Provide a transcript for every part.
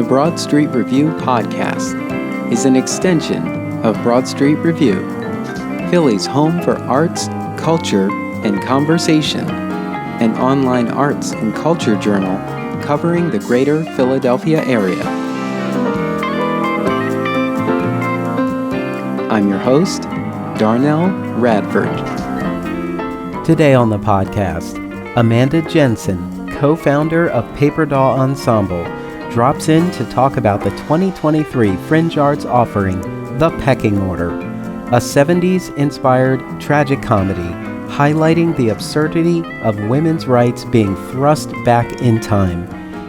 Broad Street Review podcast is an extension of Broad Street Review, Philly's home for arts, culture, and conversation, an online arts and culture journal covering the greater Philadelphia area. I'm your host, Darnell Radford. Today on the podcast, Amanda Jensen, co-founder of Paperdoll Ensemble, drops in to talk about the 2023 Fringe Arts offering, The Pecking Order, a 70s-inspired tragicomedy highlighting the absurdity of women's rights being thrust back in time.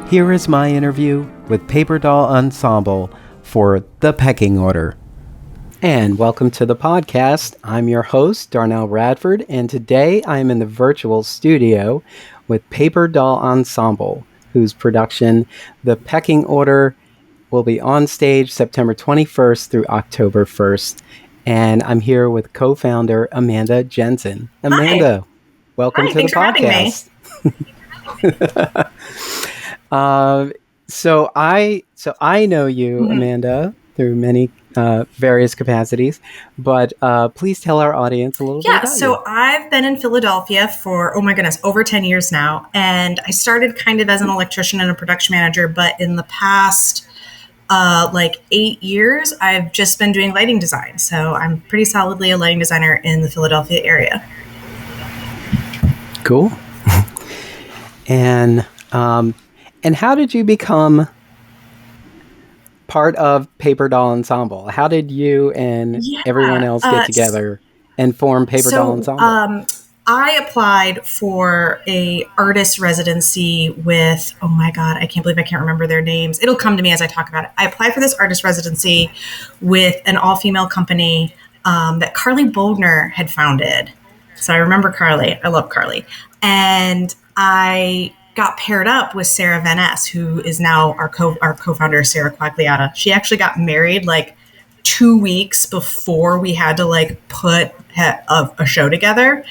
Here is my interview with Paperdoll Ensemble for The Pecking Order. And welcome to the podcast. I'm your host, Darnell Radford, and today I'm in the virtual studio with Paperdoll Ensemble, whose production, The Pecking Order, will be on stage September 21st through October 1st. And I'm here with co-founder Amanda Jensen. Amanda, Hi. Welcome to the podcast. So I know you, Amanda, through many various capacities, but please tell our audience a little bit about you. So I've been in Philadelphia for, over 10 years now. And I started kind of as an electrician and a production manager, but in the past 8 years, I've just been doing lighting design. So I'm pretty solidly a lighting designer in the Philadelphia area. Cool. And how did you become part of Paperdoll Ensemble? How did you and everyone else get together and form Paperdoll Ensemble? I applied for a artist residency with, I can't believe I can't remember their names. It'll come to me as I talk about it. I applied for this artist residency with an all-female company that Carly Boldner had founded. So I remember Carly. I love Carly. And I got paired up with Sarah Van Ness, who is now our co-founder, Sarah Quagliata. She actually got married 2 weeks before we had to put a show together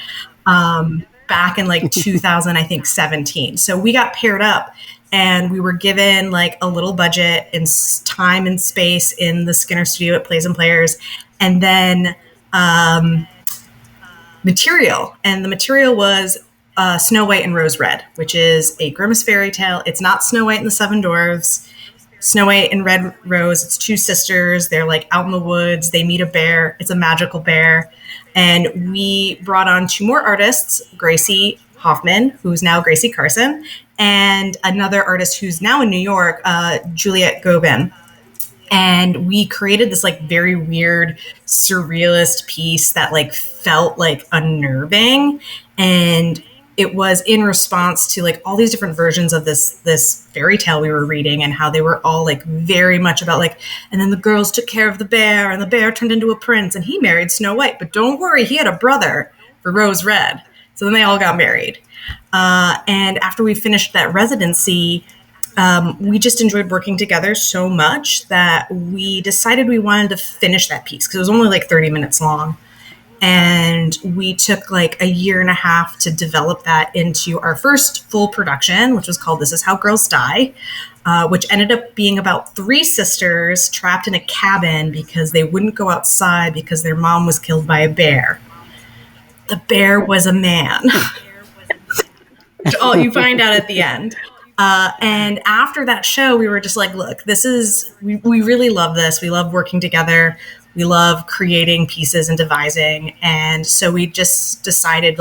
back in 2017. So we got paired up and we were given a little budget and time and space in the Skinner studio at Plays and Players, and then material. And the material was Snow White and Rose Red, which is a Grimm's fairy tale. It's not Snow White and the Seven Dwarfs. Snow White and Red Rose, it's two sisters. They're out in the woods. They meet a bear. It's a magical bear. And we brought on two more artists, Gracie Hoffman, who's now Gracie Carson, and another artist who's now in New York, Juliette Gobin. And we created this very weird surrealist piece that felt unnerving. And it was in response to all these different versions of this fairy tale we were reading, and how they were all very much about and then the girls took care of the bear, and the bear turned into a prince, and he married Snow White. But don't worry, he had a brother for Rose Red. So then they all got married. And after we finished that residency, we just enjoyed working together so much that we decided we wanted to finish that piece because it was only 30 minutes long. And we took a year and a half to develop that into our first full production, which was called This Is How Girls Die, which ended up being about three sisters trapped in a cabin because they wouldn't go outside because their mom was killed by a bear. The bear was a man. Which all you find out at the end. And after that show, we were just look, we really love this. We love working together. We love creating pieces and devising. And so we just decided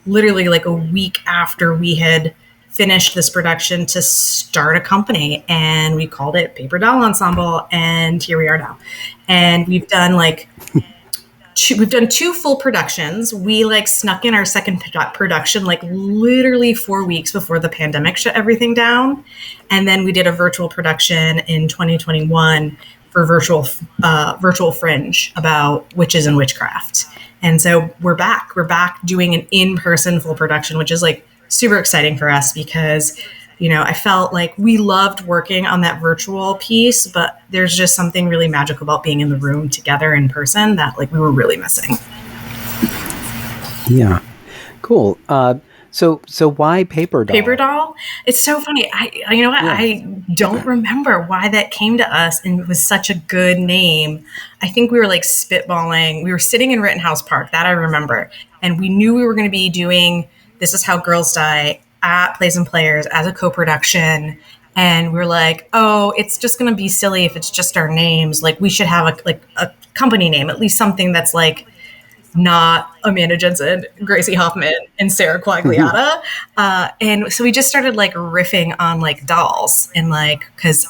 literally a week after we had finished this production to start a company, and we called it Paperdoll Ensemble. And here we are now. And we've done we've done two full productions. We snuck in our second production literally 4 weeks before the pandemic shut everything down. And then we did a virtual production in 2021 for virtual Fringe about witches and witchcraft. And so we're back doing an in-person full production, which is super exciting for us because, I felt we loved working on that virtual piece, but there's just something really magical about being in the room together in person that we were really missing. Yeah. Cool. So why Paperdoll? Paperdoll. It's so funny. You know what? Yeah. I don't remember why that came to us, and it was such a good name. I think we were like spitballing. We were sitting in Rittenhouse Park, that I remember, and we knew we were going to be doing This Is How Girls Die at Plays and Players as a co-production. And we were like, oh, it's just going to be silly if it's just our names. Like, we should have a company name, at least something that's like not Amanda Jensen, Gracie Hoffman, and Sarah Quagliata. And so we just started like riffing on like dolls, and like, because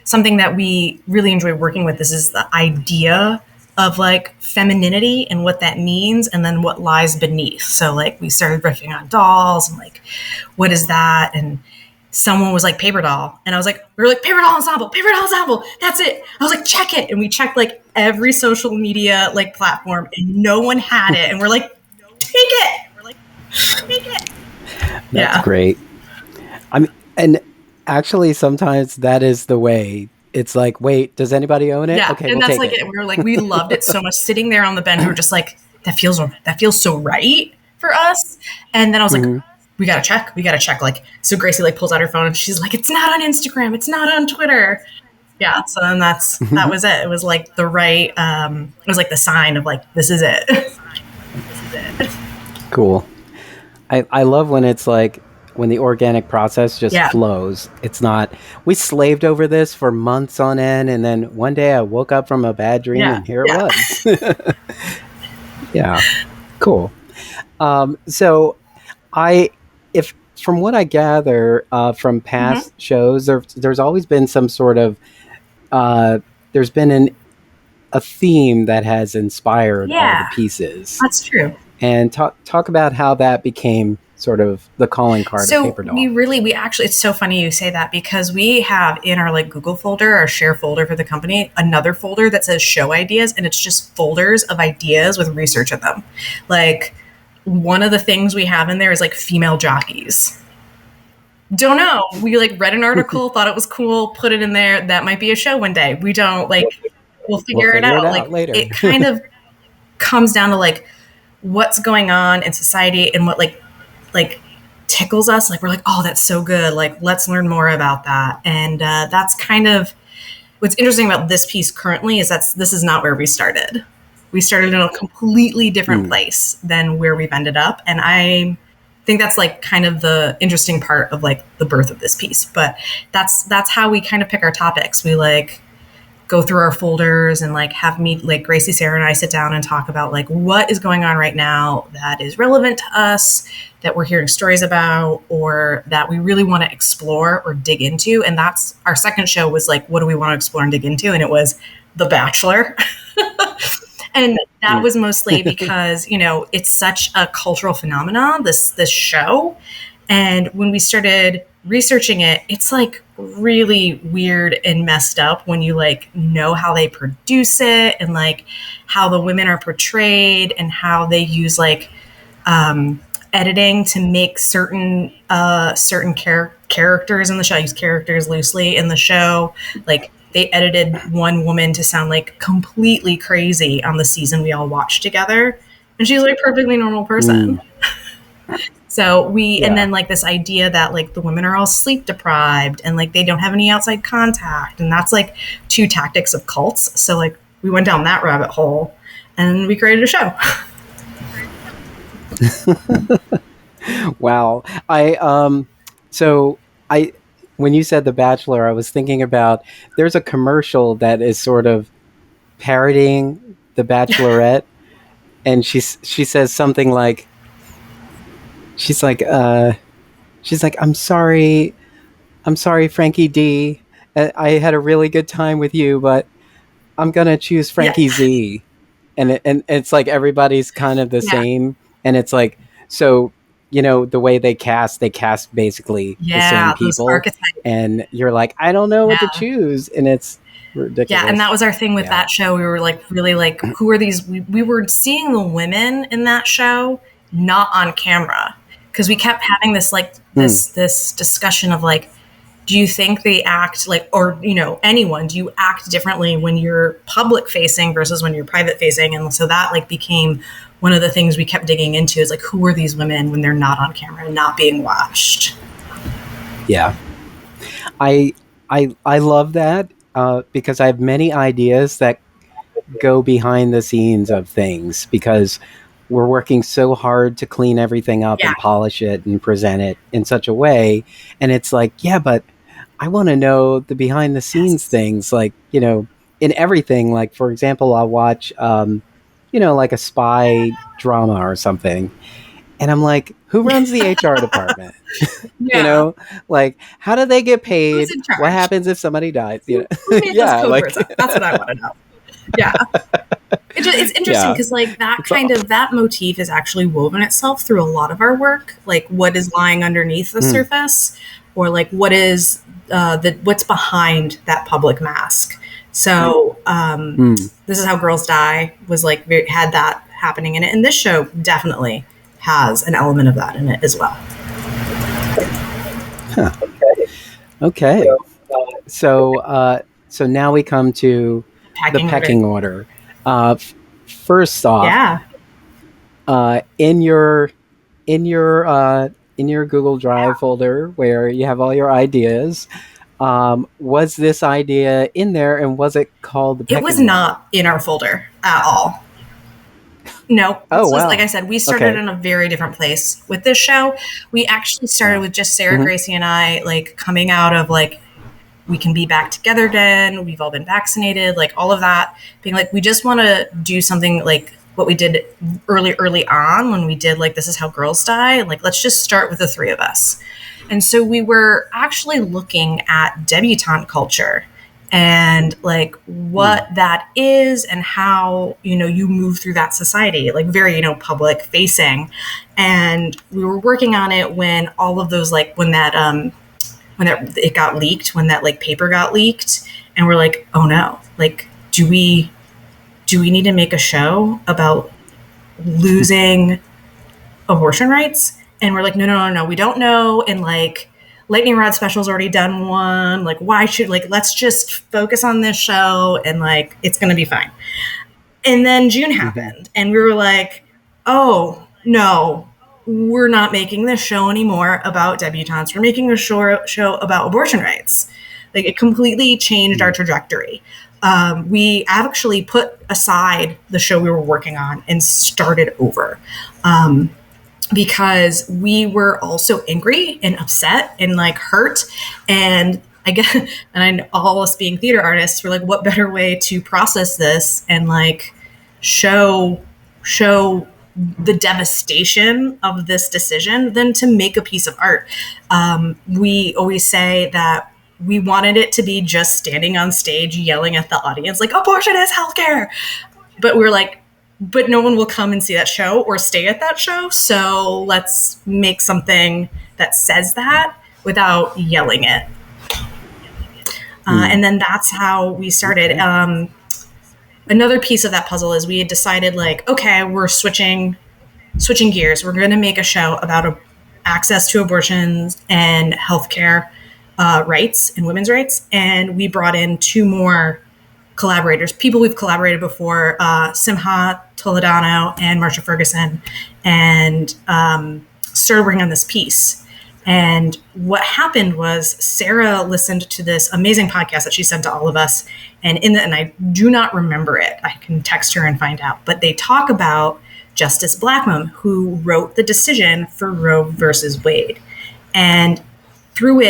something that we really enjoy working with is the idea of like femininity and what that means, and then what lies beneath. So like we started riffing on dolls and like, what is that? And someone was like Paperdoll, and I was like, we were like Paperdoll ensemble, that's it. I was like, check it. And we checked like every social media like platform, and no one had it. And we're like, take it. That's great. I mean, and actually sometimes that is the way. It's like, wait, does anybody own it? Yeah, okay, and we'll that's take like it. We were like, we loved it so much. Sitting there on the bench, we were just like, that feels so right for us. And then I was like, we gotta check. Like, so Gracie like pulls out her phone and she's like, it's not on Instagram, it's not on Twitter. Yeah, so then that was it. It was like the right, it was like the sign of like, this is it. Cool. I love when it's like, when the organic process just flows. It's not, we slaved over this for months on end, and then one day I woke up from a bad dream and here it was. Yeah, cool. So if from what I gather from past shows, there's always been some sort of, there's been a theme that has inspired all the pieces. That's true. And talk about how that became sort of the calling card of Paperdoll. We actually, it's so funny you say that, because we have in our like Google folder, our share folder for the company, another folder that says show ideas, and it's just folders of ideas with research in them. Like, one of the things we have in there is like female jockeys. Don't know. We like read an article, thought it was cool, put it in there. That might be a show one day. We don't like, we'll figure it out like later. It kind of comes down to like what's going on in society and what like tickles us. Like, we're like, oh, that's so good. Like, let's learn more about that. And that's kind of what's interesting about this piece currently, is this is not where we started. We started in a completely different place than where we've ended up. And I think that's like kind of the interesting part of like the birth of this piece. But that's how we kind of pick our topics. We like go through our folders and like have like Gracie, Sarah, and I sit down and talk about like what is going on right now that is relevant to us, that we're hearing stories about, or that we really want to explore or dig into. And that's our second show was like, what do we want to explore and dig into? And it was The Bachelor. And that was mostly because, you know, it's such a cultural phenomenon, this show. And when we started researching it, it's like really weird and messed up when you like know how they produce it, and like how the women are portrayed, and how they use like editing to make certain characters in the show. I use characters loosely in the show. Like, they edited one woman to sound like completely crazy on the season we all watched together, and she's like a perfectly normal person. So and then like this idea that like the women are all sleep deprived and like they don't have any outside contact. And that's like two tactics of cults. So like we went down that rabbit hole and we created a show. Wow. When you said The Bachelor, I was thinking about, there's a commercial that is sort of parodying The Bachelorette. And she says something like, she's like, I'm sorry, Frankie D. I had a really good time with you, but I'm gonna choose Frankie Z. And it's like everybody's kind of the same, and it's like, so, you know, the way they cast basically the same people, and you're like, I don't know what to choose, and it's ridiculous. Yeah, and that was our thing with that show. We were like, really like, who are these? We were seeing the women in that show not on camera, because we kept having this like this discussion of like, do you think they act like, or, you know, anyone, do you act differently when you're public facing versus when you're private facing? And so that like became one of the things we kept digging into is like, who are these women when they're not on camera and not being watched? Yeah. I love that because I have many ideas that go behind the scenes of things, because we're working so hard to clean everything up Yeah. and polish it and present it in such a way. And it's like, yeah, but I want to know the behind the scenes things, like, you know, in everything. Like, for example, I'll watch, you know, like a spy drama or something. And I'm like, who runs the HR department? Yeah. You know, like, how do they get paid? Who's in charge? What happens if somebody dies? You know? Who made Yeah, those code like, words up? That's what I want to know. Yeah. It's interesting because like that kind of that motif is actually woven itself through a lot of our work, like what is lying underneath the surface, or like what is what's behind that public mask. So This Is How Girls Die was like had that happening in it, and this show definitely has an element of that in it as well. Huh. Okay. So now we come to the pecking order. First off, in your Google Drive folder where you have all your ideas, was this idea in there, and was it called the pecking order? It was not in our folder at all. No. Oh, wow. Like I said, we started in a very different place with this show. We actually started with just Sarah, Gracie, and I, like, coming out of, like, we can be back together again. We've all been vaccinated, like, all of that. Being like, we just want to do something like what we did early on when we did, like, This Is How Girls Die. Like, let's just start with the three of us. And so we were actually looking at debutante culture and like what that is and how, you know, you move through that society, like very, you know, public facing. And we were working on it when all of those, like when that it got leaked, when that like paper got leaked, and we're like, oh no, like, do we need to make a show about losing abortion rights? And we're like, no, we don't know. And like, Lightning Rod Special's already done one. Like, why should, like, let's just focus on this show and like, it's going to be fine. And then June happened and we were like, oh no, we're not making this show anymore about debutantes. We're making a show about abortion rights. Like, it completely changed our trajectory. We actually put aside the show we were working on and started over. Because we were also angry and upset and like hurt. And I guess, and all us being theater artists were like, what better way to process this and like show the devastation of this decision than to make a piece of art. We always say that we wanted it to be just standing on stage yelling at the audience like, abortion is healthcare. But we're like, but no one will come and see that show or stay at that show. So let's make something that says that without yelling it. And then that's how we started. Another piece of that puzzle is we had decided like, okay, we're switching gears. We're going to make a show about access to abortions and healthcare rights and women's rights. And we brought in two more collaborators, people we've collaborated before, Simha Toledano and Marsha Ferguson, and started working on this piece. And what happened was Sarah listened to this amazing podcast that she sent to all of us. And and I do not remember it. I can text her and find out. But they talk about Justice Blackmun, who wrote the decision for Roe versus Wade. And through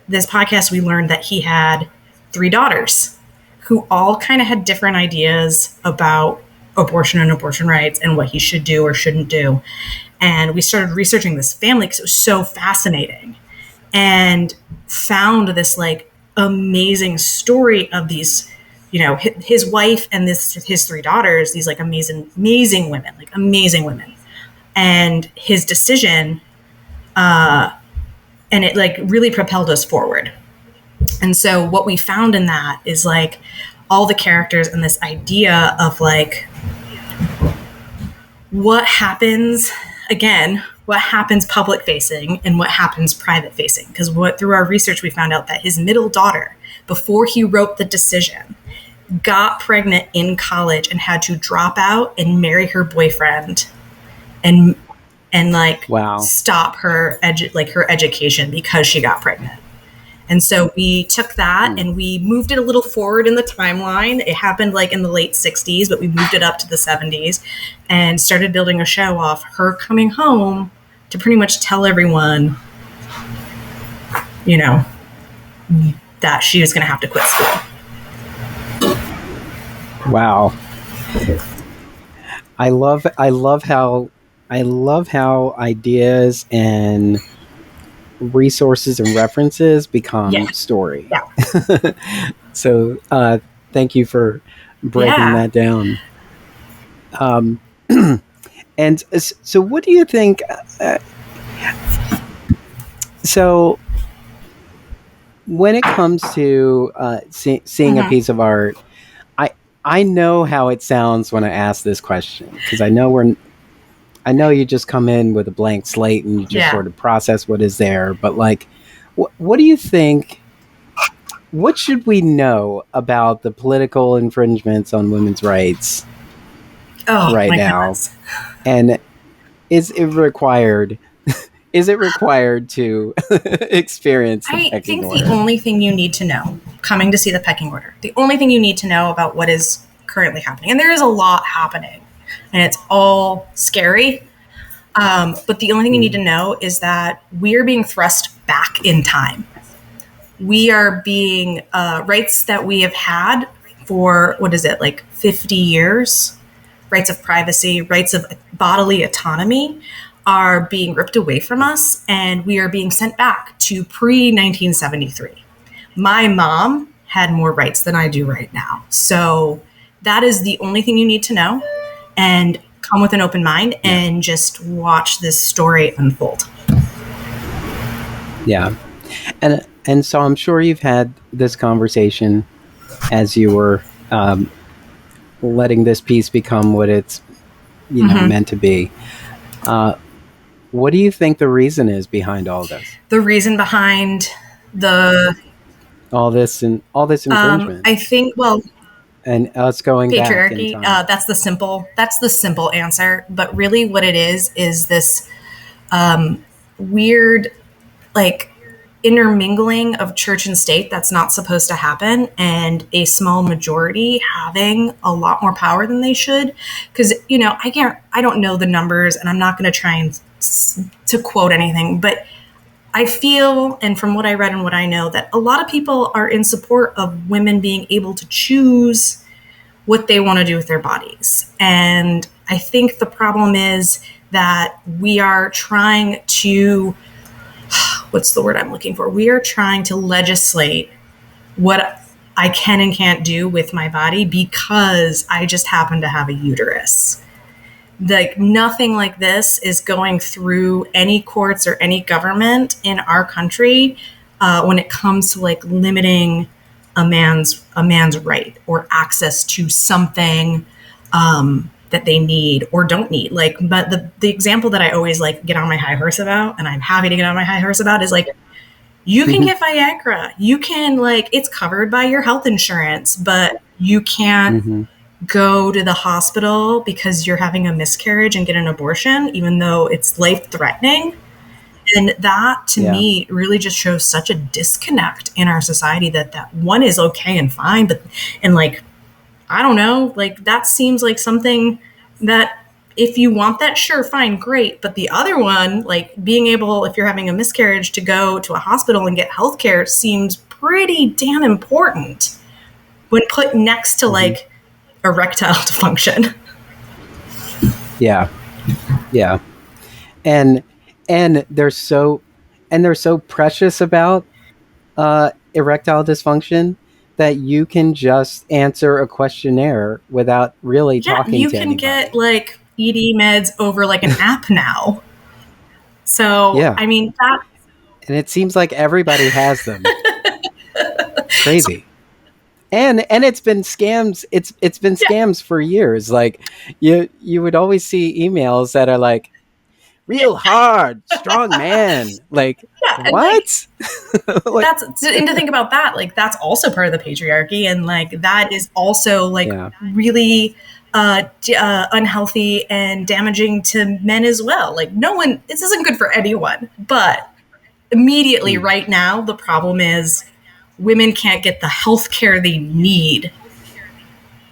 this podcast, we learned that he had 3 daughters who all kind of had different ideas about abortion and abortion rights and what he should do or shouldn't do. And we started researching this family because it was so fascinating, and found this like amazing story of these, you know, his wife and his 3 daughters, these like amazing women, and his decision, and it like really propelled us forward. And so what we found in that is like all the characters and this idea of like what happens public facing and what happens private facing. Because through our research, we found out that his middle daughter, before he wrote the decision, got pregnant in college and had to drop out and marry her boyfriend and like Wow. stop her her education because she got pregnant. And so we took that and we moved it a little forward in the timeline. It happened like in the late 60s, but we moved it up to the 70s and started building a show off her coming home to pretty much tell everyone, you know, that she was going to have to quit school. Wow. I love how ideas and resources and references become story. Yeah. So thank you for breaking that down. And so what do you think? So when it comes to seeing a piece of art, I know how it sounds when I ask this question, because I know you just come in with a blank slate and you just sort of process what is there. But like, what do you think? What should we know about the political infringements on women's rights right now? Goodness. And is it required? Is it required to experience the pecking order? The only thing you need to know coming to see the pecking order, the only thing you need to know about what is currently happening, and there is a lot happening, and it's all scary. But the only thing you need to know is that we are being thrust back in time. We are being rights that we have had for, 50 years, rights of privacy, rights of bodily autonomy are being ripped away from us, and we are being sent back to pre-1973. My mom had more rights than I do right now. So that is the only thing you need to know, and come with an open mind and just watch this story unfold. Yeah. And so I'm sure you've had this conversation as you were letting this piece become what it's meant to be. What do you think the reason is behind all this? The reason behind all this infringement? I think, and us going patriarchy. Back in time. That's the simple answer. But really, what it is this weird, intermingling of church and state that's not supposed to happen, and a small majority having a lot more power than they should. Because I don't know the numbers, and I'm not going to try and to quote anything, but I feel, and from what I read and what I know, that a lot of people are in support of women being able to choose what they want to do with their bodies. And I think the problem is that we are trying to, what's the word I'm looking for? We are trying to legislate what I can and can't do with my body because I just happen to have a uterus. Nothing like this is going through any courts or any government in our country when it comes to limiting a man's right or access to something that they need or don't need. But the example that I always get on my high horse about, and I'm happy to get on my high horse about, is you can get Viagra. You can it's covered by your health insurance, but you can't go to the hospital because you're having a miscarriage and get an abortion, even though it's life-threatening. And that, to me, really just shows such a disconnect in our society that one is okay and fine, but, and I don't know, that seems like something that if you want that, sure, fine, great. But the other one, being able, if you're having a miscarriage, to go to a hospital and get healthcare seems pretty damn important when put next to erectile dysfunction. Yeah. And they're so precious about erectile dysfunction that you can just answer a questionnaire without really talking to anybody. You can get ED meds over an app now. So I mean that, and it seems like everybody has them. Crazy. And it's been scams. It's been scams for years. You would always see emails that are real hard, strong man. Like, Yeah, and what? like, and to think about that, like that's also part of the patriarchy, and like that is also like really unhealthy and damaging to men as well. Like this isn't good for anyone. But immediately right now, the problem is women can't get the health care they need.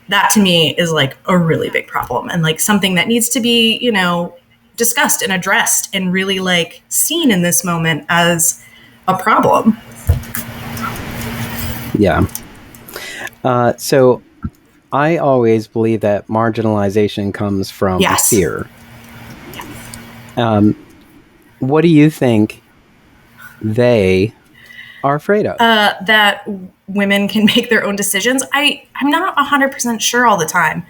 That to me is like a really big problem, and like something that needs to be, discussed and addressed and really like seen in this moment as a problem. Yeah. So I always believe that marginalization comes from fear. What do you think they are afraid of? That women can make their own decisions. I'm not 100% sure all the time.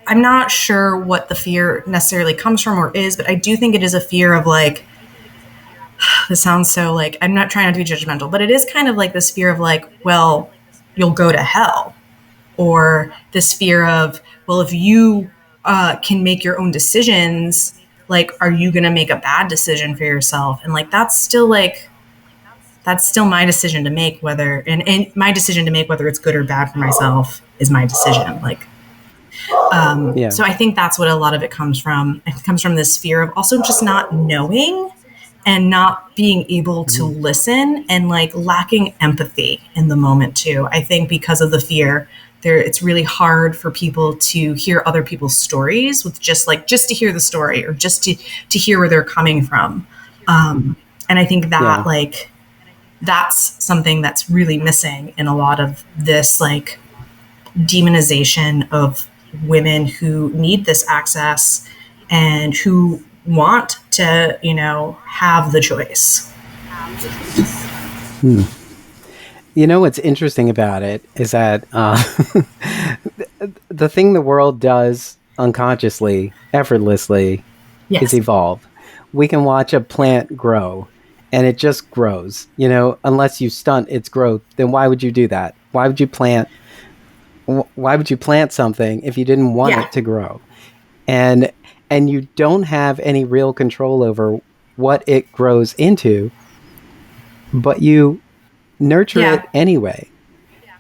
I'm not sure what the fear necessarily comes from or is, but I do think it is a fear of like, this sounds so like, I'm not trying not to be judgmental, but it is kind of like this fear of like, well, you'll go to hell. Or this fear of, well, if you can make your own decisions, like, are you going to make a bad decision for yourself? And like, that's still my decision to make, whether, and my decision to make whether it's good or bad for myself is my decision. Like, so I think that's what a lot of it comes from. It comes from this fear of also just not knowing and not being able to listen and like lacking empathy in the moment too. I think because of the fear, it's really hard for people to hear other people's stories with just to hear the story or just to hear where they're coming from. And I think that like, that's something that's really missing in a lot of this like demonization of women who need this access and who want to, have the choice. What's interesting about it is that the thing the world does unconsciously, effortlessly, is evolve. We can watch a plant grow and it just grows, unless you stunt its growth. Then why would you do that? Why would you plant something if you didn't want it to grow? And you don't have any real control over what it grows into, but you nurture it anyway.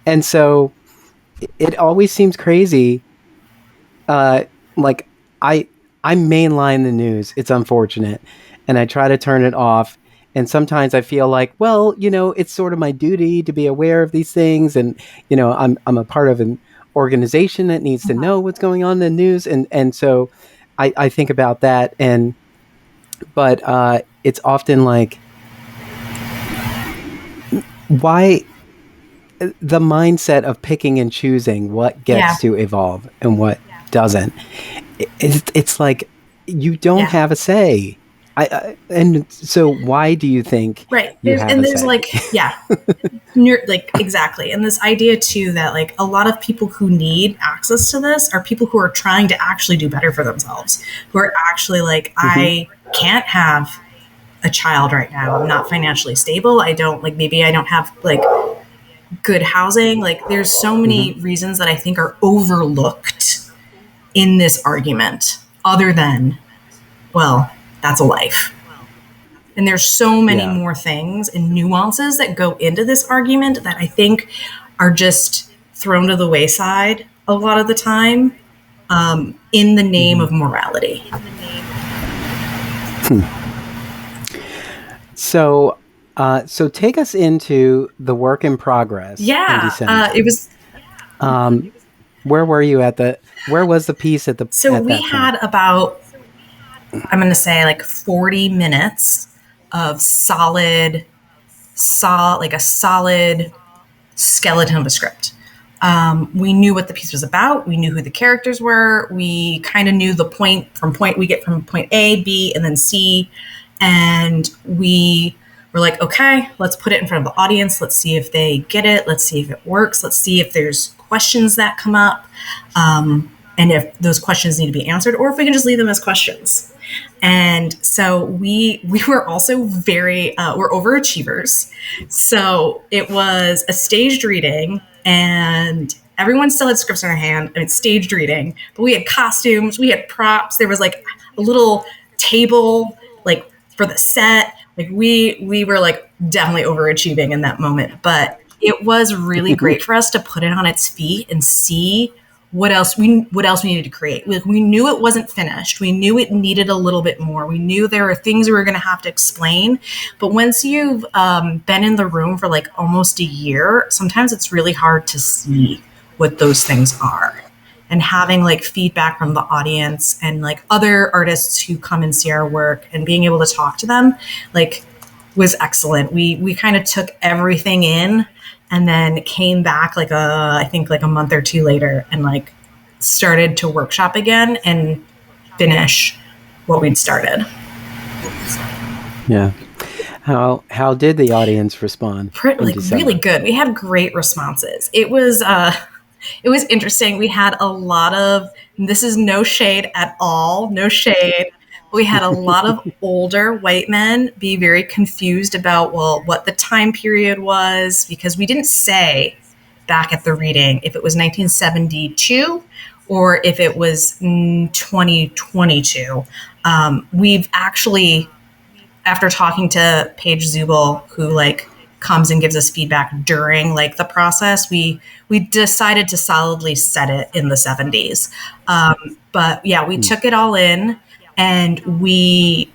And so it always seems crazy. Like I mainline the news. It's unfortunate. And I try to turn it off. And sometimes I feel like, well, it's sort of my duty to be aware of these things. And, I'm a part of an organization that needs to know what's going on in the news. And so I think about that. But it's often like, why the mindset of picking and choosing what gets to evolve and what doesn't. It's like you don't have a say. And so why do you think you have a say? Like, like exactly. And this idea too that like a lot of people who need access to this are people who are trying to actually do better for themselves, who are actually like, I can't have a child right now. I'm not financially stable. Maybe I don't have like good housing. Like there's so many reasons that I think are overlooked in this argument other than, well, that's a life. And there's so many more things and nuances that go into this argument that I think are just thrown to the wayside a lot of the time in the name of morality. So take us into the work in progress. It was. Where were you where was the piece at the? So we had about, I'm going to say like 40 minutes of solid skeleton of a script. We knew what the piece was about. We knew who the characters were. We kind of knew the point we get from point A, B, and then C. And we were like, okay, let's put it in front of the audience. Let's see if they get it. Let's see if it works. Let's see if there's questions that come up. And if those questions need to be answered, or if we can just leave them as questions. And so we were also we're overachievers. So it was a staged reading, and everyone still had scripts in their hand, and it's staged reading, but we had costumes, we had props. There was like a little table like for the set. Like we were like definitely overachieving in that moment, but it was really great for us to put it on its feet and see what else we needed to create. We knew it wasn't finished. We knew it needed a little bit more. We knew there were things we were going to have to explain. But once you've been in the room for like almost a year, sometimes it's really hard to see what those things are. And having like feedback from the audience and like other artists who come and see our work and being able to talk to them like was excellent. We kind of took everything in and then came back like I think like a month or two later and like started to workshop again and finish what we'd started. Yeah. How did the audience respond? Like really good. We had great responses. It was interesting. We had a lot of, this is no shade at all, no shade. We had a lot of older white men be very confused about, well, what the time period was, because we didn't say back at the reading if it was 1972 or if it was 2022. We've actually, after talking to Paige Zubel, who like comes and gives us feedback during like the process, we decided to solidly set it in the 70s. But yeah, we took it all in. And we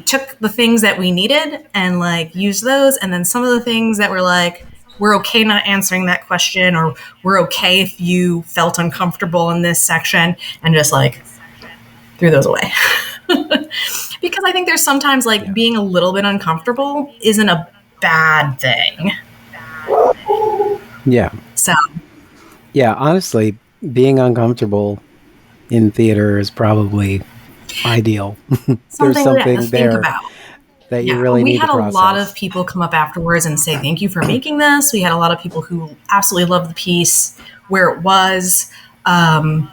took the things that we needed and like used those. And then some of the things that were like, we're okay not answering that question, or we're okay if you felt uncomfortable in this section, and just like threw those away. Because I think there's sometimes like being a little bit uncomfortable isn't a bad thing. Yeah. So. Yeah, honestly, being uncomfortable in theater is probably ideal. There's something there that you really need to process. We had a lot of people come up afterwards and say, thank you for making this. We had a lot of people who absolutely loved the piece where it was. And,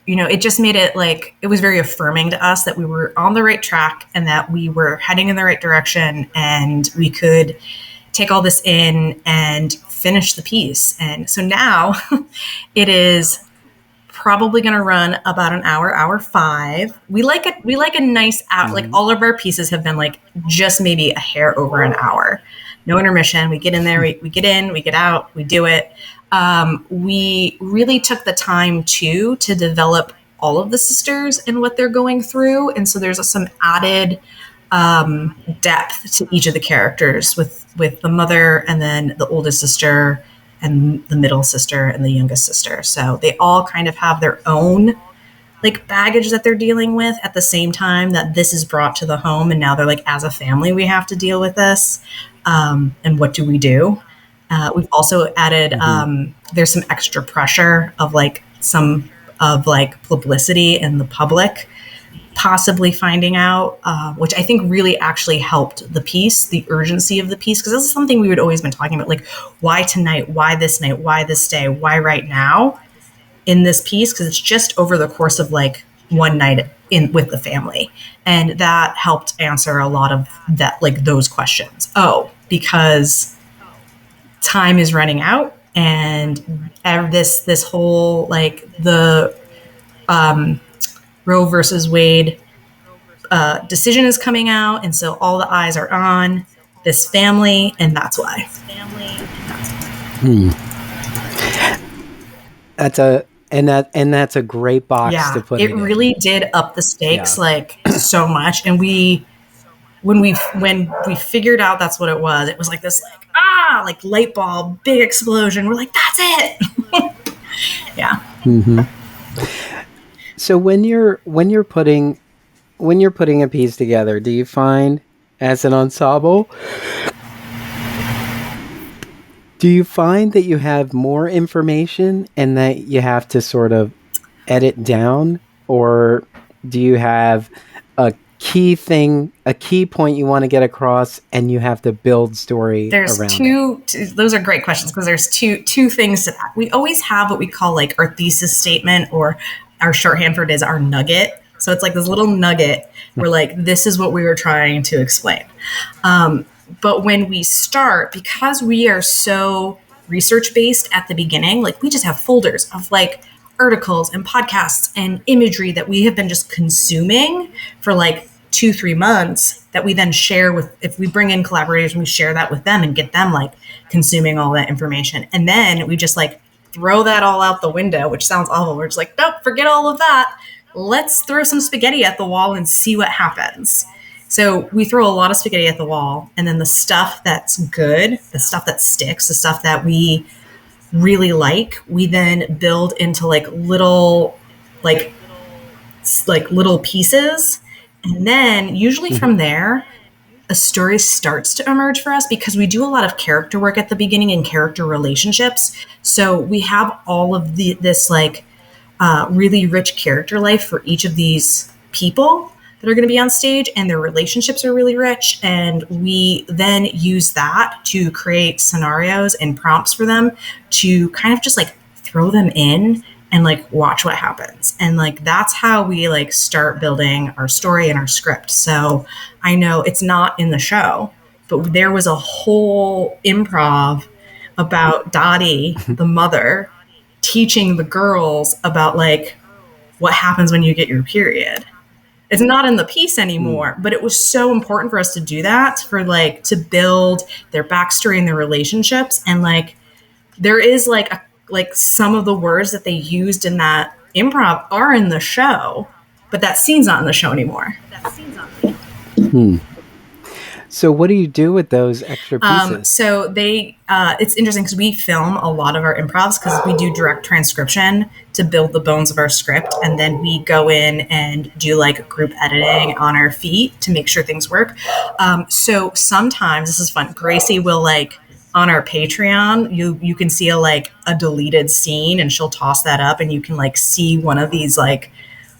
you know, it just made it like, it was very affirming to us that we were on the right track and that we were heading in the right direction and we could take all this in and finish the piece. And so now it is probably going to run about an hour 5. We like a nice hour. Like all of our pieces have been like just maybe a hair over an hour. No intermission. We get in there, we get in, we get out, we do it. We really took the time to develop all of the sisters and what they're going through. And so there's some added depth to each of the characters with the mother and then the oldest sister and the middle sister and the youngest sister. So they all kind of have their own like baggage that they're dealing with at the same time that this is brought to the home. And now they're like, as a family, we have to deal with this. And what do we do? We've also added, there's some extra pressure of like some of like publicity and the public possibly finding out, which I think really actually helped the piece, the urgency of the piece, because this is something we would always been talking about, like why tonight, why this night, why this day, why right now in this piece, because it's just over the course of like one night in with the family, and that helped answer a lot of that, like those questions. Oh, because time is running out, and this whole like the Roe versus Wade decision is coming out, and so all the eyes are on this family, and that's why. That's a great box to put. It really did up the stakes like so much, and when we figured out that's what it was like this like light bulb, big explosion. We're like, that's it. Yeah. Mm-hmm. So when you're putting a piece together, do you find as an ensemble, do you find that you have more information and that you have to sort of edit down, or do you have a key point you want to get across and you have to build story around it? Those are great questions, because there's two things to that. We always have what we call like our thesis statement, or our shorthand for it is our nugget. So it's like this little nugget where like, this is what we were trying to explain. But when we start, because we are so research based at the beginning. Like we just have folders of like articles and podcasts and imagery that we have been just consuming for like 2-3 months that we then share with, if we bring in collaborators, we share that with them and get them like consuming all that information. And then we just like throw that all out the window, which sounds awful. We're just like, nope, forget all of that. Let's throw some spaghetti at the wall and see what happens. So we throw a lot of spaghetti at the wall, and then the stuff that's good, the stuff that sticks, the stuff that we really like, we then build into like little little pieces. And then usually from there, a story starts to emerge for us because we do a lot of character work at the beginning and character relationships. So we have all of this like really rich character life for each of these people that are going to be on stage, and their relationships are really rich. And we then use that to create scenarios and prompts for them to kind of just like throw them in and like watch what happens. And like that's how we like start building our story and our script. So I know it's not in the show, but there was a whole improv about Dottie, the mother, teaching the girls about like what happens when you get your period. It's not in the piece anymore, but it was so important for us to do that, for like to build their backstory and their relationships. And like there is like some of the words that they used in that improv are in the show, but that scene's not in the show anymore. So what do you do with those extra pieces? So they, it's interesting because we film a lot of our improvs because we do direct transcription to build the bones of our script. And then we go in and do like group editing on our feet to make sure things work. So sometimes, this is fun, Gracie will like, on our Patreon, you can see a deleted scene, and she'll toss that up and you can like see one of these like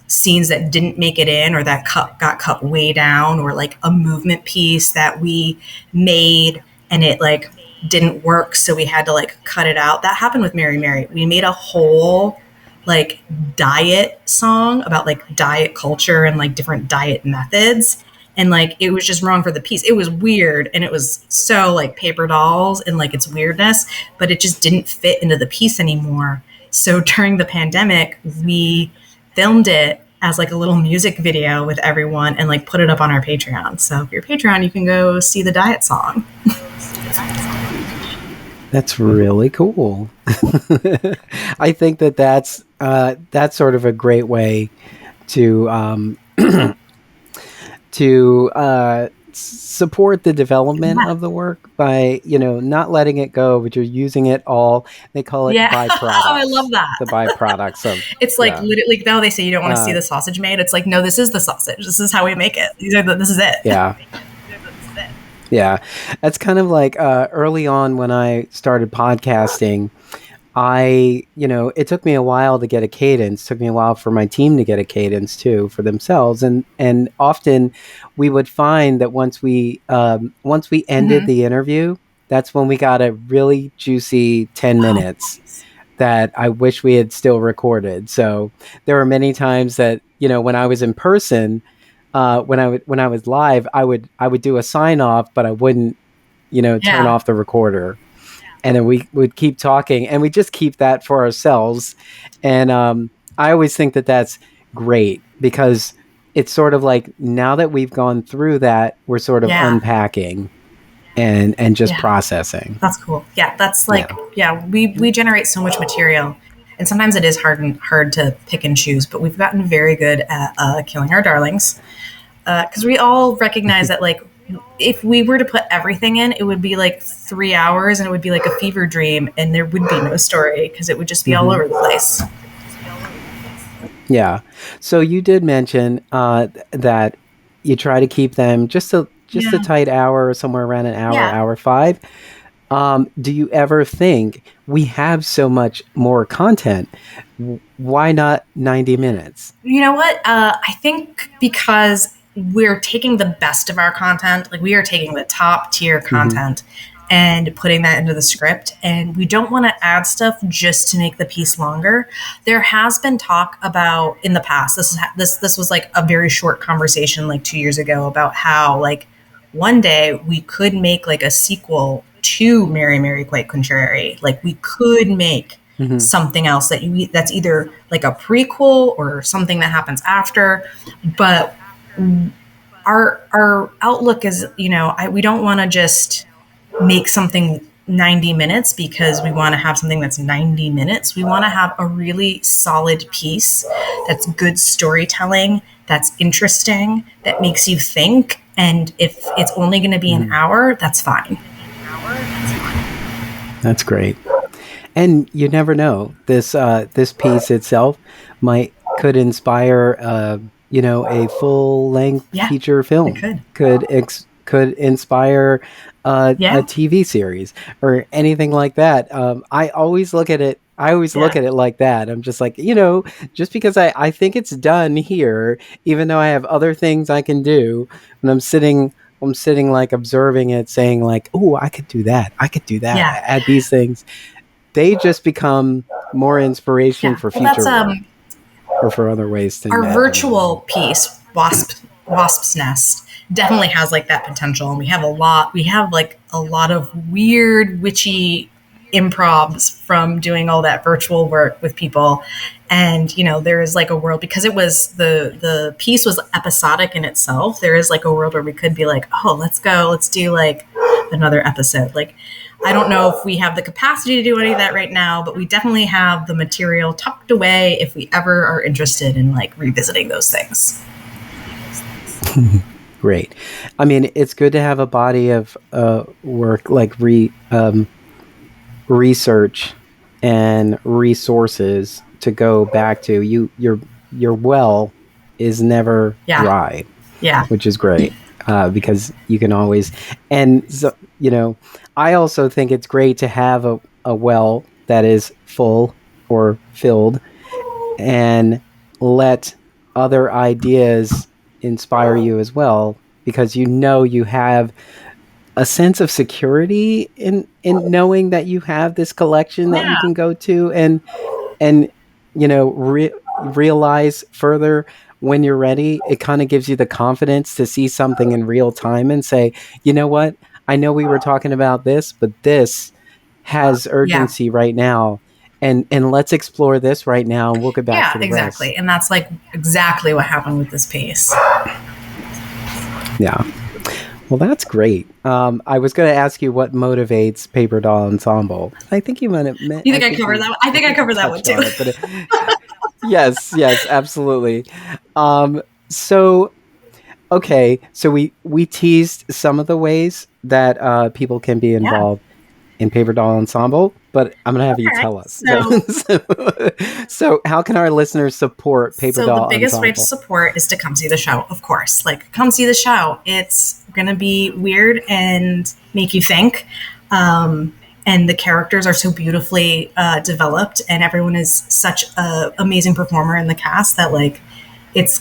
scenes that didn't make it in, or that got cut way down, or like a movement piece that we made and it like didn't work, so we had to like cut it out. That happened with Mary Mary. We made a whole like diet song about like diet culture and like different diet methods, and like it was just wrong for the piece. It was weird, and it was so like paper dolls and like its weirdness, but it just didn't fit into the piece anymore. So during the pandemic, we filmed it as like a little music video with everyone and like put it up on our Patreon. So if you're Patreon, you can go see the diet song. That's really cool. I think that's sort of a great way to support the development of the work by, not letting it go, but you're using it all. They call it byproducts. Oh, I love that. The byproducts of it's like literally, now they say you don't want to see the sausage made. It's like, no, this is the sausage. This is how we make it. This is it. Yeah. Yeah. That's kind of like early on when I started podcasting, it took me a while to get a cadence. It took me a while for my team to get a cadence too for themselves. And often we would find that once we ended the interview, that's when we got a really juicy 10 minutes that I wish we had still recorded. So there were many times that, when I was in person, when I was live, I would do a sign off, but I wouldn't, turn off the recorder. And then we would keep talking, and we just keep that for ourselves. And I always think that that's great, because it's sort of like, now that we've gone through that, we're sort of unpacking and just processing. That's cool. Yeah, that's like, we generate so much material, and sometimes it is hard to pick and choose, but we've gotten very good at killing our darlings, because we all recognize that like, if we were to put everything in, it would be like 3 hours, and it would be like a fever dream, and there would be no story because it would just be all over the place. Yeah. So you did mention that you try to keep them just a tight hour, or somewhere around an hour, hour 5. Do you ever think, we have so much more content, why not 90 minutes? You know what? I think because we're taking the best of our content, like we are taking the top tier content and putting that into the script, and we don't want to add stuff just to make the piece longer. There has been talk about in the past, this was like a very short conversation like 2 years ago, about how like one day we could make like a sequel too Mary, quite contrary. Like, we could make something else that's either like a prequel or something that happens after. But our outlook is, we don't want to just make something 90 minutes because we want to have something that's 90 minutes. We want to have a really solid piece that's good storytelling, that's interesting, that makes you think. And if it's only going to be an hour, that's fine. That's great. And you never know. This piece itself could inspire a full length feature film. It could inspire a TV series or anything like that. I always look at it. Look at it like that. I'm just like, just because I think it's done here, even though I have other things I can do, and I'm sitting like observing it, saying like, oh, I could do that. Add these things. They just become more inspiration for future work, or for other ways to. Our virtual piece, Wasp's Nest, definitely has like that potential, and we have like a lot of weird, witchy improvs from doing all that virtual work with people. And there is like a world, because it was the piece was episodic in itself. There is like a world where we could be like, oh, let's do like another episode. Like, I don't know if we have the capacity to do any of that right now, but we definitely have the material tucked away if we ever are interested in like revisiting those things. Great. I mean, it's good to have a body of work, like research and resources to go back to. Your well is never dry, which is great, because you can always. And so, I also think it's great to have a well that is full or filled, and let other ideas inspire you as well, because you have a sense of security in knowing that you have this collection that you can go to and realize further when you're ready. It kind of gives you the confidence to see something in real time and say, you know what, I know we were talking about this, but this has urgency right now. And let's explore this right now, and we'll get back to the exactly. rest. And that's like exactly what happened with this piece. Yeah. Well, that's great. I was going to ask you what motivates Paperdoll Ensemble. I think you might have met. You think I covered that one? I think I covered that one too. Yes, absolutely. So we teased some of the ways that people can be involved in Paperdoll Ensemble, but I'm going to have you tell us. So how can our listeners support Paperdoll Ensemble? So the biggest way to support is to come see the show, of course. Like, come see the show. It's going to be weird and make you think. And the characters are so beautifully developed, and everyone is such an amazing performer in the cast that like it's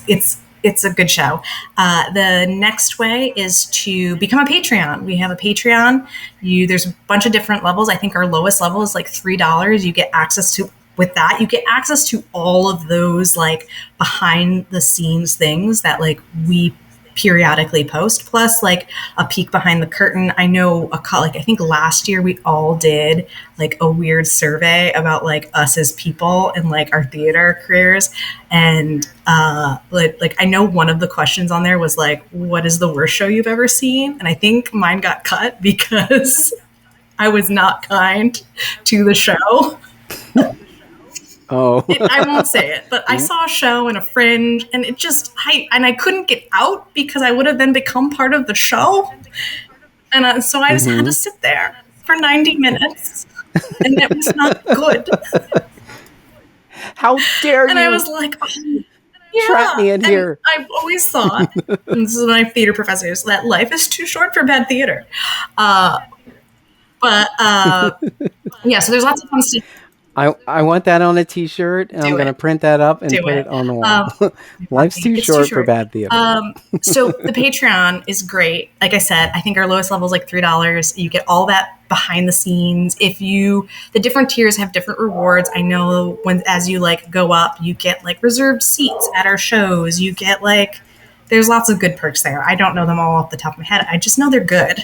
a good show. The next way is to become a Patreon. We have a Patreon. There's a bunch of different levels. I think our lowest level is like $3. You get access to, with that, you get access to all of those like behind the scenes things that like we periodically post, plus like a peek behind the curtain. I know I think last year we all did like a weird survey about like us as people and like our theater careers, and like I know one of the questions on there was like, what is the worst show you've ever seen? And I think mine got cut because I was not kind to the show. Oh, I won't say it, but I saw a show in a Fringe, and I couldn't get out because I would have then become part of the show, and so I just had to sit there for 90 minutes, and it was not good. How dare you! And I was like, oh, trap me in here. I've always thought, and this is my theater professors, that life is too short for bad theater. So there's lots of fun stuff. I want that on a T-shirt, and I'm going to print that up and put it on the wall. Life's too short for bad theater. So the Patreon is great. Like I said, I think our lowest level is like $3. You get all that behind the scenes. The different tiers have different rewards. I know as you like go up, you get like reserved seats at our shows. You get like, there's lots of good perks there. I don't know them all off the top of my head. I just know they're good.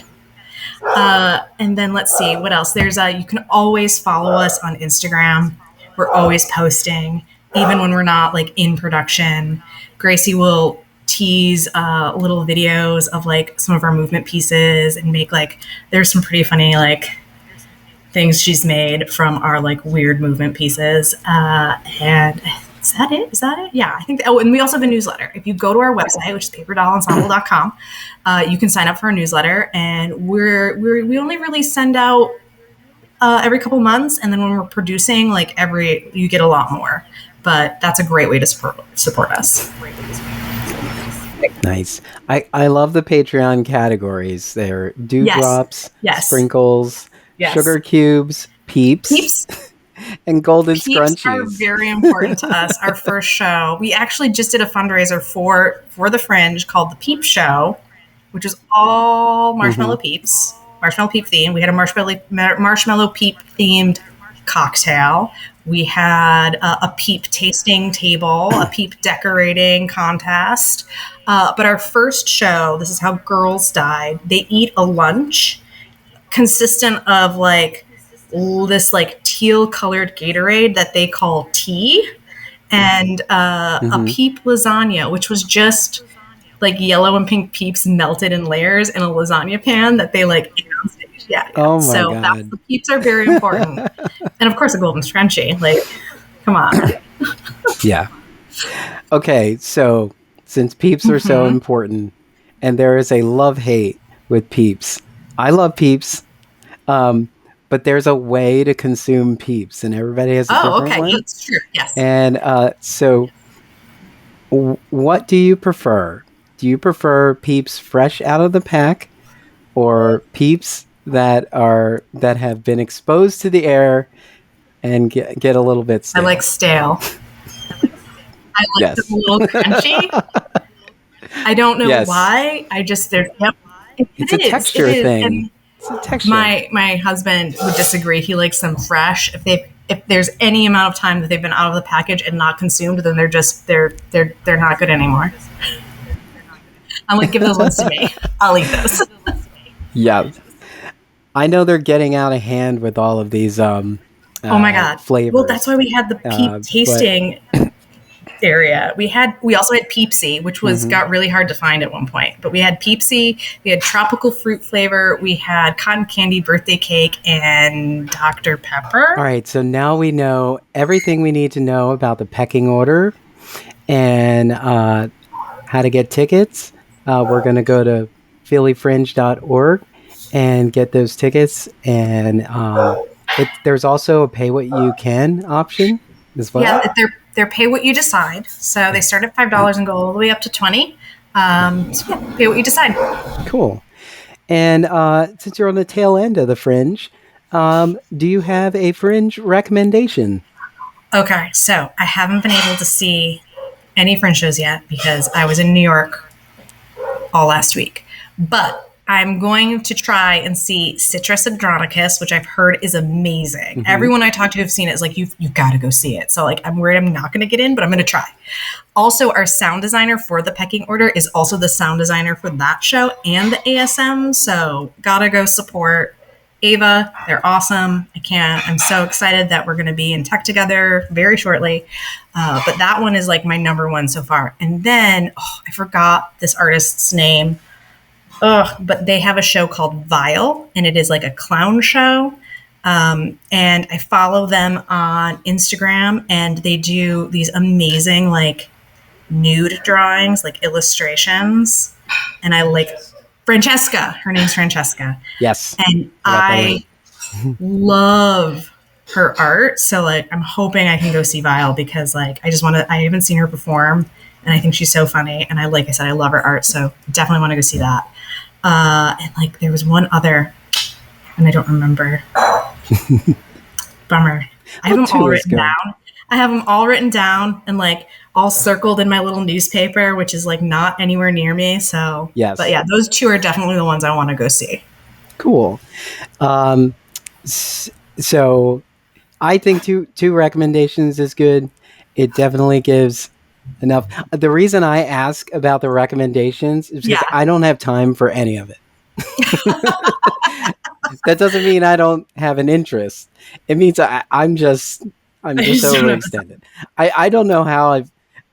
And then let's see what else. You can always follow us on Instagram. We're always posting, even when we're not like in production. Gracie will tease little videos of like some of our movement pieces and make like there's some pretty funny like things she's made from our like weird movement pieces. And is that it? Is that it? Yeah, I think. And we also have a newsletter. If you go to our website, which is paperdoll-ensemble.com, you can sign up for our newsletter. And we only really send out every couple months, and then when we're producing, like you get a lot more. But that's a great way to support us. Nice. I love the Patreon categories. There, dewdrops, sprinkles, sugar cubes, peeps. And golden Peeps scrunchies are very important to us. Our first show, we actually just did a fundraiser for the Fringe called the Peep Show, which was all marshmallow peeps, marshmallow peep theme. We had a marshmallow peep themed cocktail. We had a peep tasting table, a peep decorating contest. But our first show, this is how girls died. They eat a lunch consistent of like this like teal colored Gatorade that they call tea, and a peep lasagna, which was just like yellow and pink peeps melted in layers in a lasagna pan that they like ate on stage. Yeah. Oh my God. The peeps are very important. And of course a golden scrunchie. Like, come on. Yeah. Okay, so since peeps are so important, and there is a love-hate with peeps. I love peeps. But there's a way to consume peeps, and everybody has a different one. That's true. Yes. And so, what do you prefer? Do you prefer peeps fresh out of the pack, or peeps that have been exposed to the air and get a little bit stale? I like stale. I like them a little crunchy. I don't know why. It's a texture thing. My husband would disagree. He likes them fresh. If there's any amount of time that they've been out of the package and not consumed, then they're not good anymore. I'm like, give those ones to me. I'll eat those. Yeah, I know they're getting out of hand with all of these. Oh my God, flavors. Well, that's why we had the peep tasting area. We also had Peepsy, which got really hard to find at one point. But we had Peepsy, we had tropical fruit flavor, we had cotton candy birthday cake, and Dr. Pepper. All right, so now we know everything we need to know about the pecking order and how to get tickets. We're going to go to phillyfringe.org and get those tickets. And there's also a pay what you can option as well. Yeah, they're pay what you decide. So they start at $5 and go all the way up to $20. So yeah, pay what you decide. Cool. And since you're on the tail end of the Fringe, do you have a Fringe recommendation? Okay, so I haven't been able to see any Fringe shows yet because I was in New York all last week. But I'm going to try and see Citrus Andronicus, which I've heard is amazing. Everyone I talk to who've seen it is like, you've got to go see it. So like, I'm worried I'm not going to get in, but I'm going to try. Also, our sound designer for the Pecking Order is also the sound designer for that show and the ASM. So gotta go support Ava. They're awesome. I'm so excited that we're going to be in tech together very shortly. But that one is like my number one so far. And then I forgot this artist's name. But they have a show called Vile, and it is like a clown show. And I follow them on Instagram, and they do these amazing like nude drawings, like illustrations. And I like Francesca. Her name's Francesca. Yes. And I love her art. So like, I'm hoping I can go see Vile because like, I haven't seen her perform, and I think she's so funny. And like I said, I love her art. So definitely want to go see that. And like there was one other, and I don't remember. Bummer. I have them all written down. I have them all written down and like all circled in my little newspaper, which is like not anywhere near me. So yes, but yeah, those two are definitely the ones I want to go see. Cool. So I think two recommendations is good. It definitely gives enough. The reason I ask about the recommendations is because I don't have time for any of it. That doesn't mean I don't have an interest. It means I'm just overextended. I don't know how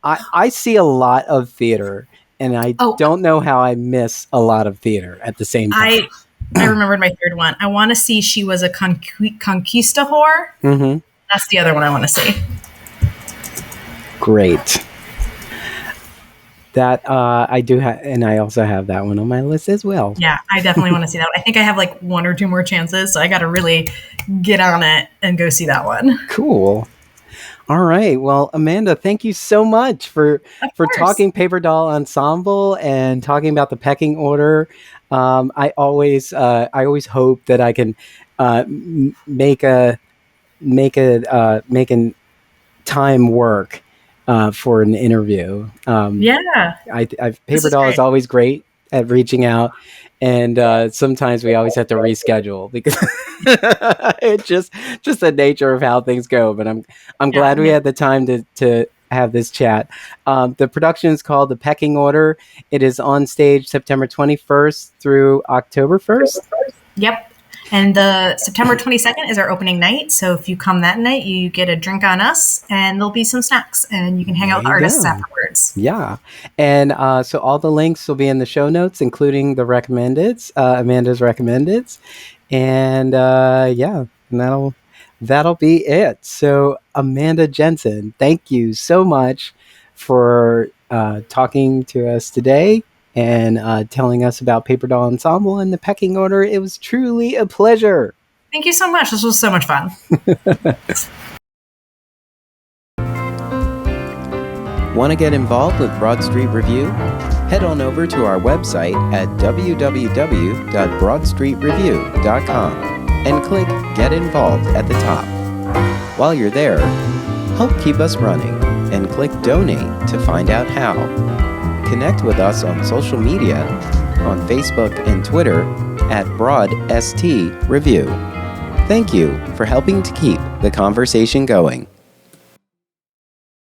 I see a lot of theater, and I don't know how I miss a lot of theater at the same time. I remembered my third one. I want to see She Was a Conquistador. Mm-hmm. That's the other one I want to see. Great. That I do have, and I also have that one on my list as well. Yeah, I definitely want to see that. I think I have like 1 or 2 more chances, so I got to really get on it and go see that one. Cool. All right. Well, Amanda, thank you so much for talking Paperdoll Ensemble and talking about the pecking order. I always hope that I can make time work for an interview. Paperdoll is always great at reaching out, and sometimes we always have to reschedule because it's just the nature of how things go. But I'm glad we had the time to have this chat. The production is called The Pecking Order. It is on stage September 21st through October 1st. Yep. And the September 22nd is our opening night. So if you come that night, you get a drink on us, and there'll be some snacks, and you can hang out with artists afterwards. Yeah. And so all the links will be in the show notes, including the recommendeds, Amanda's recommendeds. And and that'll be it. So Amanda Jensen, thank you so much for talking to us today and telling us about Paperdoll Ensemble and the pecking order. It was truly a pleasure. Thank you so much. This was so much fun. Want to get involved with Broad Street Review? Head on over to our website at www.broadstreetreview.com and click Get Involved at the top. While you're there, help keep us running and click Donate to find out how. Connect with us on social media, on Facebook and Twitter at BroadST Review. Thank you for helping to keep the conversation going.